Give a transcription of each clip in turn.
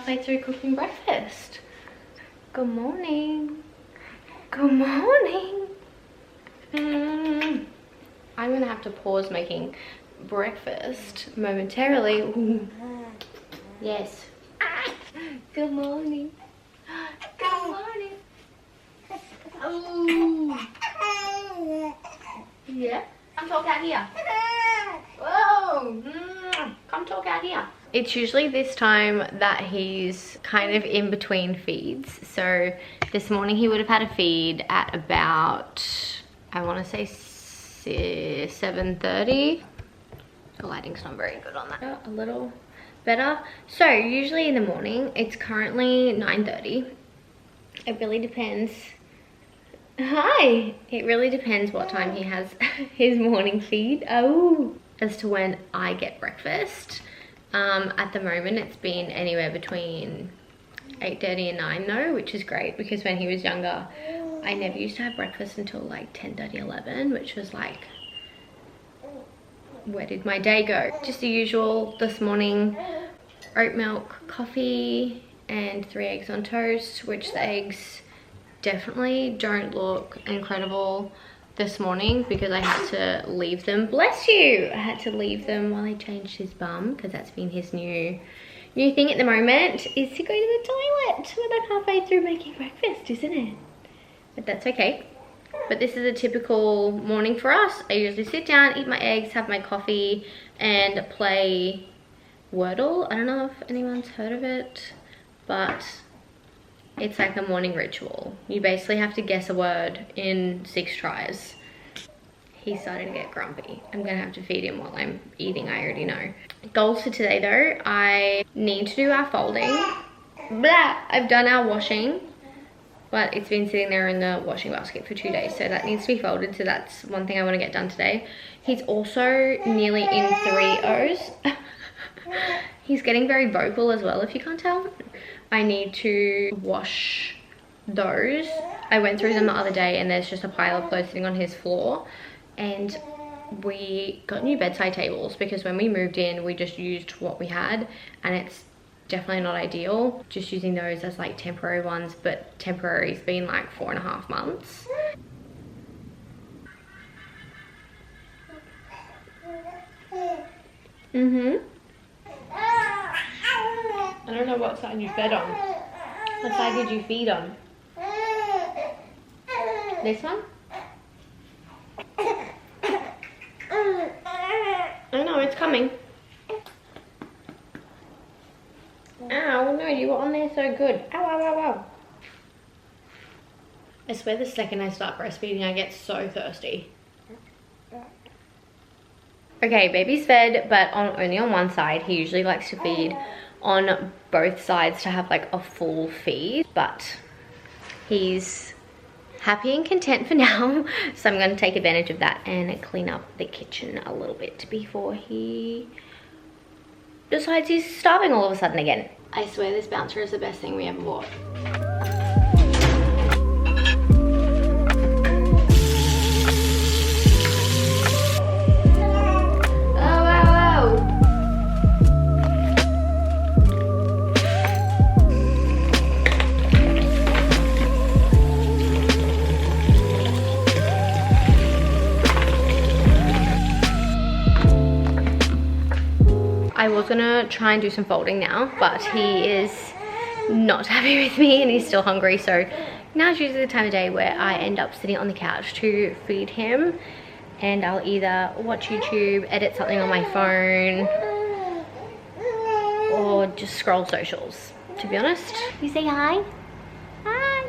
halfway through cooking breakfast. Good morning. Good morning. I'm gonna have to pause making breakfast momentarily. Ooh. Yes. Good morning. Good morning. Oh. Yeah. Come talk out here. Whoa. Come talk out here. It's usually this time that he's kind of in between feeds. So this morning he would have had a feed at about, I want to say 7:30. The lighting's not very good on that. A little better. So usually in the morning, it's currently 9:30. It really depends. Hi! It really depends what time he has his morning feed. Oh! As to when I get breakfast. At the moment, it's been anywhere between 8:30 and 9 though, which is great because when he was younger, I never used to have breakfast until like 10:30, 11, which was like, where did my day go? Just the usual this morning, oat milk, coffee, and 3 eggs on toast, which the eggs definitely don't look incredible this morning because I had to leave them. Bless you! I had to leave them while I changed his bum because that's been his new thing at the moment, is to go to the toilet when I'm halfway through making breakfast, isn't it? But that's okay. But this is a typical morning for us. I usually sit down, eat my eggs, have my coffee, and play Wordle. I don't know if anyone's heard of it, but it's like a morning ritual. You basically have to guess a word in 6 tries. He's starting to get grumpy. I'm gonna have to feed him while I'm eating, I already know. Goals for today though, I need to do our folding. Blah! I've done our washing, but it's been sitting there in the washing basket for 2 days, so that needs to be folded, so that's one thing I want to get done today. He's also nearly in 3 O's. He's getting very vocal as well, if you can't tell. I need to wash those. I went through them the other day and there's just a pile of clothes sitting on his floor, and we got new bedside tables because when we moved in we just used what we had, and it's definitely not ideal just using those as like temporary ones, but temporary's been like 4.5 months. I don't know what side you fed on. What side did you feed on? This one? I know, it's coming. Ow, no, you were on there so good. Ow, ow, ow, ow. I swear the second I start breastfeeding, I get so thirsty. Okay, baby's fed, but only on one side. He usually likes to feed on both sides to have like a full feed, but he's happy and content for now. So I'm going to take advantage of that and clean up the kitchen a little bit before he decides he's starving all of a sudden again. I swear this bouncer is the best thing we ever bought. I was gonna try and do some folding now, but he is not happy with me and he's still hungry, so now's usually the time of day where I end up sitting on the couch to feed him, and I'll either watch YouTube, edit something on my phone, or just scroll socials, to be honest. You say hi? Hi!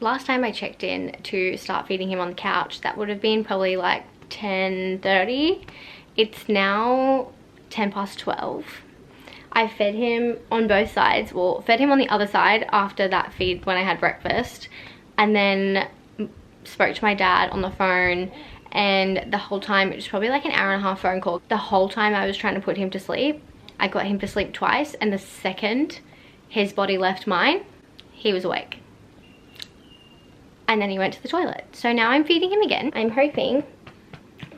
Last time I checked in to start feeding him on the couch, that would have been probably like 10:30. It's now 12:10. I fed him on both sides. Well, fed him on the other side after that feed when I had breakfast, and then spoke to my dad on the phone, and the whole time, it was probably like an hour and a half phone call. The whole time I was trying to put him to sleep. I got him to sleep twice, and the second his body left mine, he was awake. and then he went to the toilet. So now I'm feeding him again. I'm hoping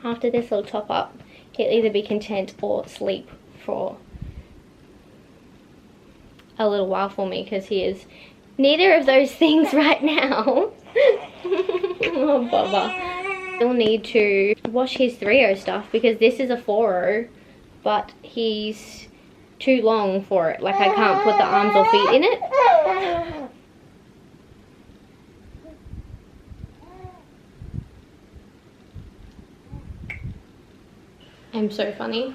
after this little top up, he'll either be content or sleep for a little while for me, because he is neither of those things right now. Oh, Bubba. He'll need to wash his 3-0 stuff because this is a 4-0, but he's too long for it. Like, I can't put the arms or feet in it. I'm so funny.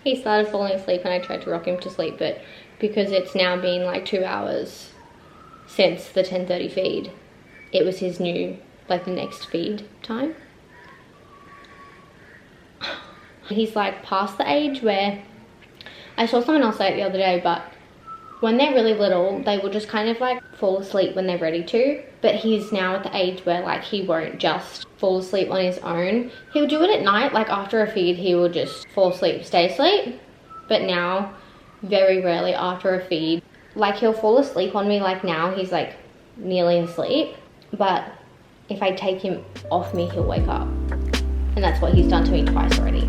He started falling asleep and I tried to rock him to sleep, but because it's now been like 2 hours since the 10:30 feed, it was his new, like, the next feed time. He's like past the age where, I saw someone else say it the other day, but when they're really little, they will just kind of like fall asleep when they're ready to. But he's now at the age where, like, he won't just fall asleep on his own. He'll do it at night, like after a feed, he will just fall asleep, stay asleep. But now, very rarely after a feed. Like, he'll fall asleep on me, like now he's like nearly asleep. But if I take him off me, he'll wake up. And that's what he's done to me twice already.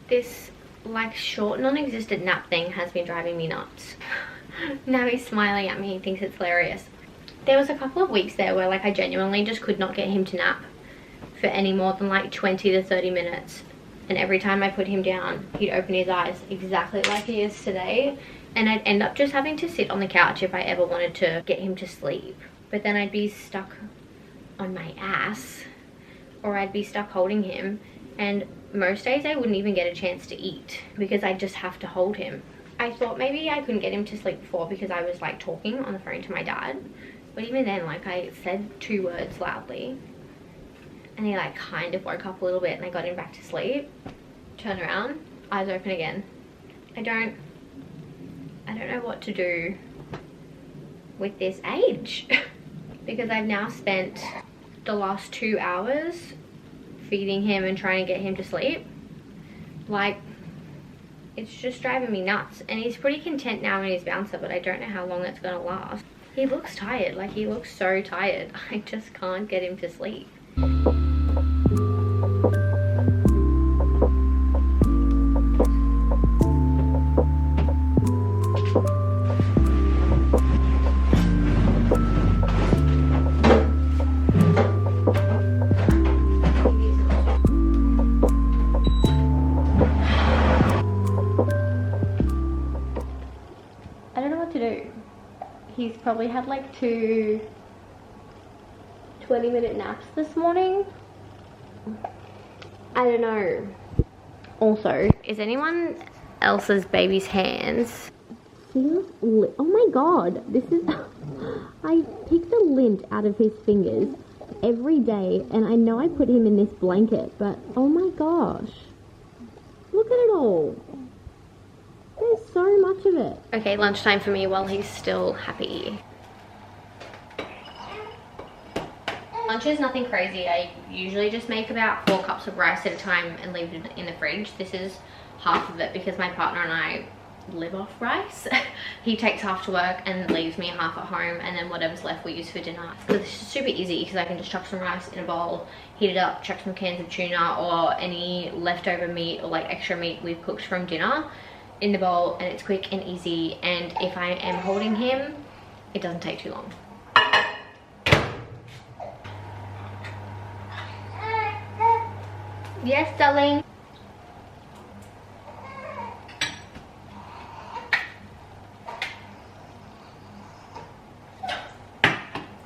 This like short non-existent nap thing has been driving me nuts. Now he's smiling at me, he thinks it's hilarious. There was a couple of weeks there where, like, I genuinely just could not get him to nap for any more than like 20 to 30 minutes. And every time I put him down, he'd open his eyes exactly like he is today. And I'd end up just having to sit on the couch if I ever wanted to get him to sleep. But then I'd be stuck on my ass, or I'd be stuck holding him. And most days I wouldn't even get a chance to eat because I just have to hold him. I thought maybe I couldn't get him to sleep before because I was like talking on the phone to my dad. But even then, like, I said 2 words loudly and he like kind of woke up a little bit and I got him back to sleep. Turn around, eyes open again. I don't know what to do with this age because I've now spent the last 2 hours feeding him and trying to get him to sleep. Like, it's just driving me nuts. And he's pretty content now in his bouncer, but I don't know how long it's gonna last. He looks tired, like he looks so tired. I just can't get him to sleep. He's probably had like 2 20-minute naps this morning. I don't know. Also, is anyone else's baby's hands? Oh my god, this is... I pick the lint out of his fingers every day, and I know I put him in this blanket, but oh my gosh. Look at it all. There's so much of it. Okay, lunchtime for me while he's still happy. Lunch is nothing crazy. I usually just make about 4 cups of rice at a time and leave it in the fridge. This is half of it because my partner and I live off rice. He takes half to work and leaves me half at home, and then whatever's left we use for dinner. So this is super easy because I can just chuck some rice in a bowl, heat it up, chuck some cans of tuna or any leftover meat or like extra meat we've cooked from dinner in the bowl, and it's quick and easy. And if I am holding him, it doesn't take too long. Yes, darling.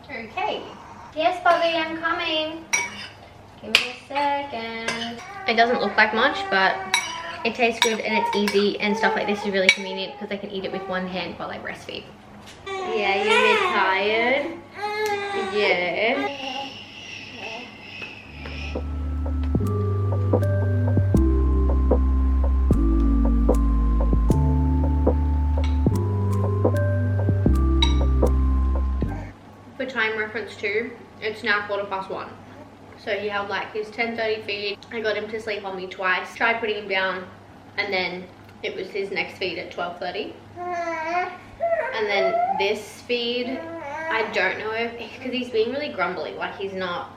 Okay. Yes, Bobby, I'm coming. Give me a second. It doesn't look like much, but it tastes good and it's easy, and stuff like this is really convenient because I can eat it with one hand while I breastfeed. Yeah, you're a bit tired? Yeah. time reference too, it's now 1:15. So he held like his 10:30 feed. I got him to sleep on me twice. Tried putting him down, and then it was his next feed at 12:30. And then this feed, I don't know if, because he's being really grumbly, like he's not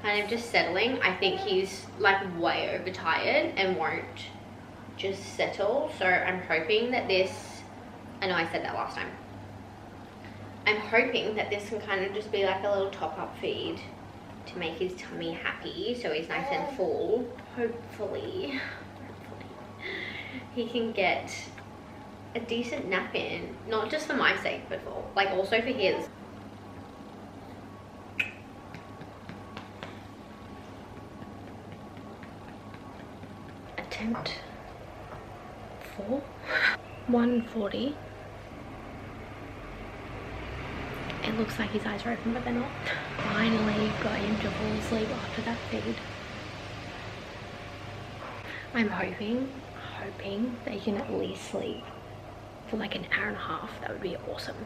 kind of just settling. I think he's like way overtired and won't just settle. So I'm hoping that this, I know I said that last time, I'm hoping that this can kind of just be like a little top-up feed to make his tummy happy, so he's nice and full. Hopefully he can get a decent nap in, not just for my sake, but for like also for his. Attempt 4, 1:40. It looks like his eyes are open, but they're not. Finally got him to fall asleep after that feed. I'm hoping they can at least sleep for like an hour and a half. That would be awesome.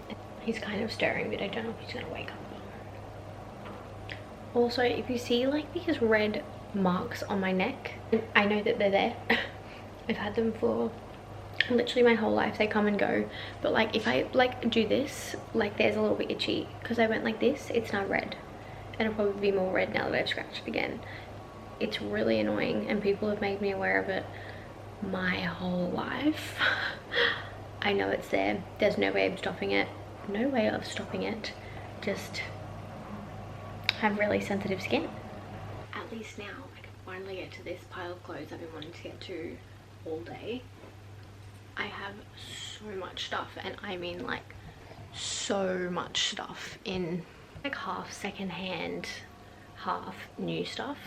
He's kind of stirring, but I don't know if he's gonna wake up. Also, if you see like these red marks on my neck, I know that they're there. I've had them for literally my whole life. They come and go, but like if I like do this, like there's a little bit itchy because I went like this. It's now red, and it'll probably be more red now that I've scratched it again. It's really annoying, and people have made me aware of it my whole life. I know it's there. There's no way of stopping it. No way of stopping it. Just have really sensitive skin. At least now I can finally get to this pile of clothes I've been wanting to get to all day. I have so much stuff, and I mean like so much stuff in like half secondhand, half new stuff,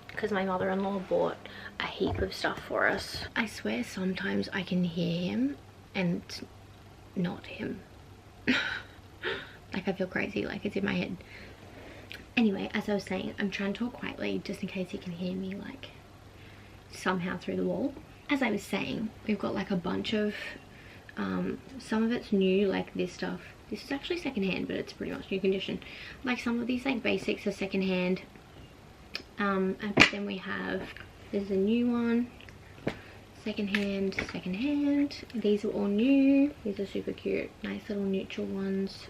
because my mother-in-law bought a heap of stuff for us. I swear sometimes I can hear him and not him. Like I feel crazy, like it's in my head. Anyway, as I was saying, I'm trying to talk quietly just in case you can hear me like somehow through the wall. As I was saying, we've got like a bunch of some of it's new, like this stuff. This is actually secondhand, but it's pretty much new condition. Like some of these like basics are secondhand, and then we have, there's a new one, secondhand. These are all new. These are super cute, nice little neutral ones.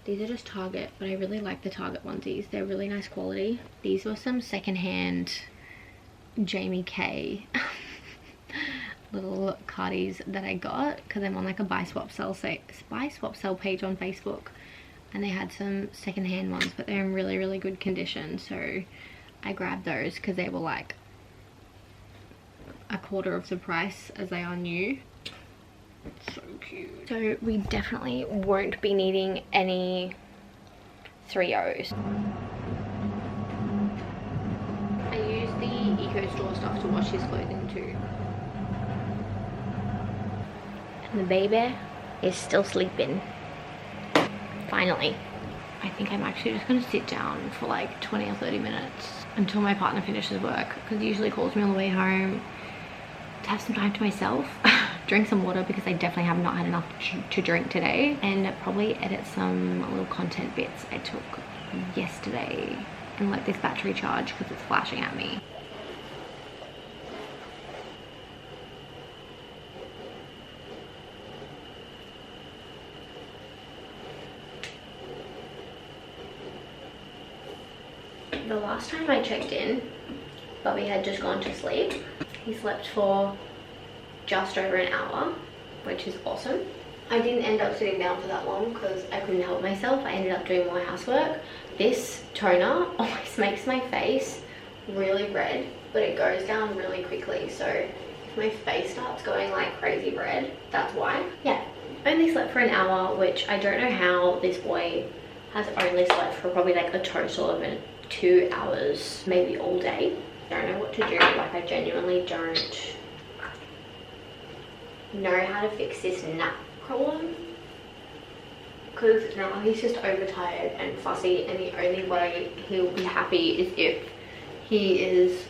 These are just Target, but I really like the Target onesies. They're really nice quality. These were some secondhand Jamie K little cardies that I got because I'm on like a buy swap sell page on Facebook, and they had some secondhand ones, but they're in really good condition, so I grabbed those because they were like a quarter of the price as they are new. So cute. So we definitely won't be needing any 3Os. I use the Eco Store stuff to wash his clothing too. And the baby is still sleeping. Finally. I think I'm actually just going to sit down for like 20 or 30 minutes until my partner finishes work, because he usually calls me on the way home to have some time to myself. Drink some water because I definitely have not had enough to drink today, and probably edit some little content bits I took yesterday and let this battery charge because it's flashing at me. The last time I checked in, Bobby had just gone to sleep. He slept for just over an hour, which is awesome. I didn't end up sitting down for that long because I couldn't help myself. I ended up doing more housework. This toner always makes my face really red, but it goes down really quickly. So if my face starts going like crazy red, that's why. Yeah, only slept for an hour, which I don't know how this boy has only slept for probably like a total of 2 hours, maybe all day. Don't know what to do. Like I genuinely don't know how to fix this nap problem, because now he's just overtired and fussy, and the only way he'll be happy is if he is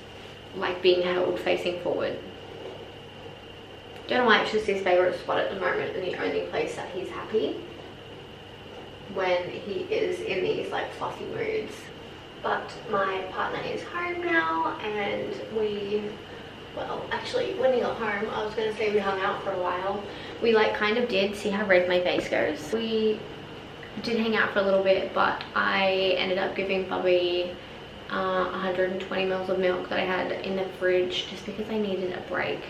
like being held facing forward. Don't know why, it's just his favorite spot at the moment and the only place that he's happy. when he is in these like fluffy moods. But my partner is home now, and well, actually, when he got home, I was gonna say we hung out for a while. We like kind of did. See how red my face goes? We did hang out for a little bit, but I ended up giving Bubby 120 mils of milk that I had in the fridge just because I needed a break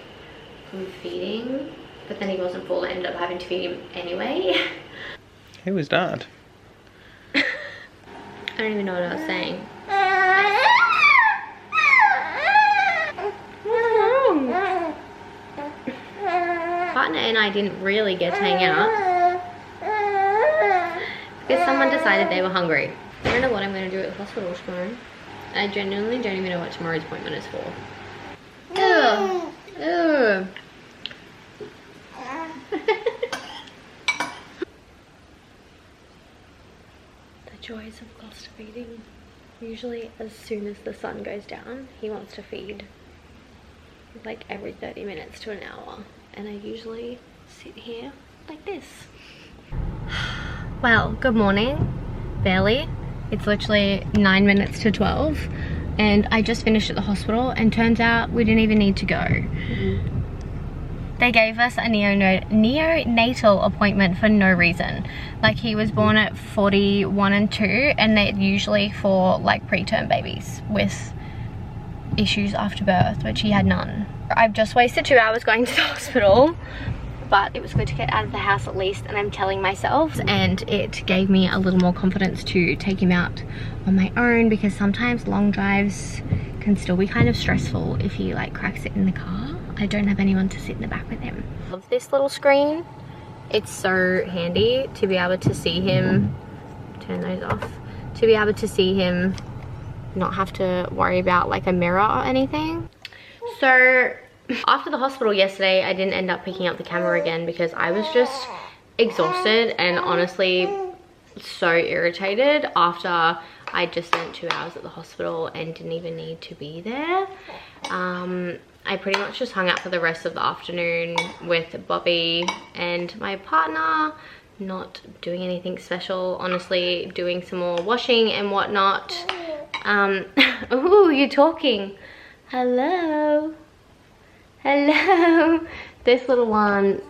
from feeding. But then he wasn't full. I ended up having to feed him anyway. Who was Dad? I don't even know what I was saying. Partner and I didn't really get to hang out because someone decided they were hungry. I don't know what I'm going to do at the hospital tomorrow. I genuinely don't even know what tomorrow's appointment is for. Ugh. Ugh. The joys of cluster feeding. Usually as soon as the sun goes down, he wants to feed like every 30 minutes to an hour. And I usually sit here like this. Well, good morning. Barely. It's literally 9 minutes to 12. And I just finished at the hospital, and turns out we didn't even need to go. They gave us a neonatal appointment for no reason. Like, he was born at 41 and 2, and they're usually for like preterm babies with issues after birth, which he had none. I've just wasted 2 hours going to the hospital, but it was good to get out of the house at least, and I'm telling myself, and it gave me a little more confidence to take him out on my own, because sometimes long drives can still be kind of stressful if he like cracks it in the car. I don't have anyone to sit in the back with him. I love this little screen. It's so handy to be able to see him, turn those off, to be able to see him, not have to worry about like a mirror or anything. So after the hospital yesterday, I didn't end up picking up the camera again because I was just exhausted and honestly so irritated after I just spent 2 hours at the hospital and didn't even need to be there. I pretty much just hung out for the rest of the afternoon with Bobby and my partner, not doing anything special, honestly, doing some more washing and whatnot. Ooh, you're talking. Hello. Hello. This little one,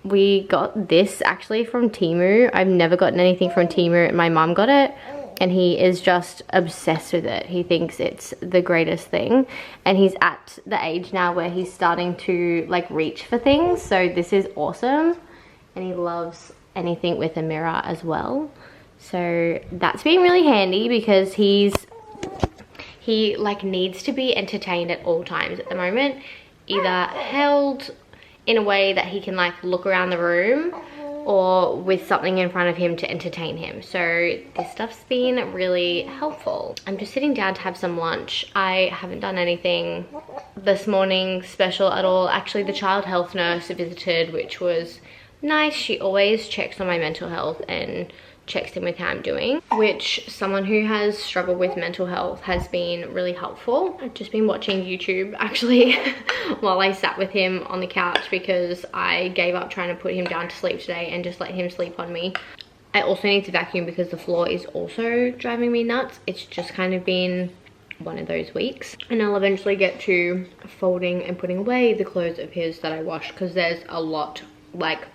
we got this actually from Temu. I've never gotten anything from Temu, and my mum got it, and he is just obsessed with it. He thinks it's the greatest thing, and he's at the age now where he's starting to like reach for things, so this is awesome. And he loves anything with a mirror as well, so that's been really handy because he like needs to be entertained at all times at the moment, either held in a way that he can like look around the room or with something in front of him to entertain him. So this stuff's been really helpful. I'm just sitting down to have some lunch. I haven't done anything this morning special at all. Actually, the child health nurse visited, which was nice. She always checks on my mental health and checks in with how I'm doing, which someone who has struggled with mental health has been really helpful. I've just been watching YouTube actually while I sat with him on the couch because I gave up trying to put him down to sleep today and just let him sleep on me. I also need to vacuum because the floor is also driving me nuts. It's just kind of been one of those weeks, and I'll eventually get to folding and putting away the clothes of his that I washed because there's a lot, like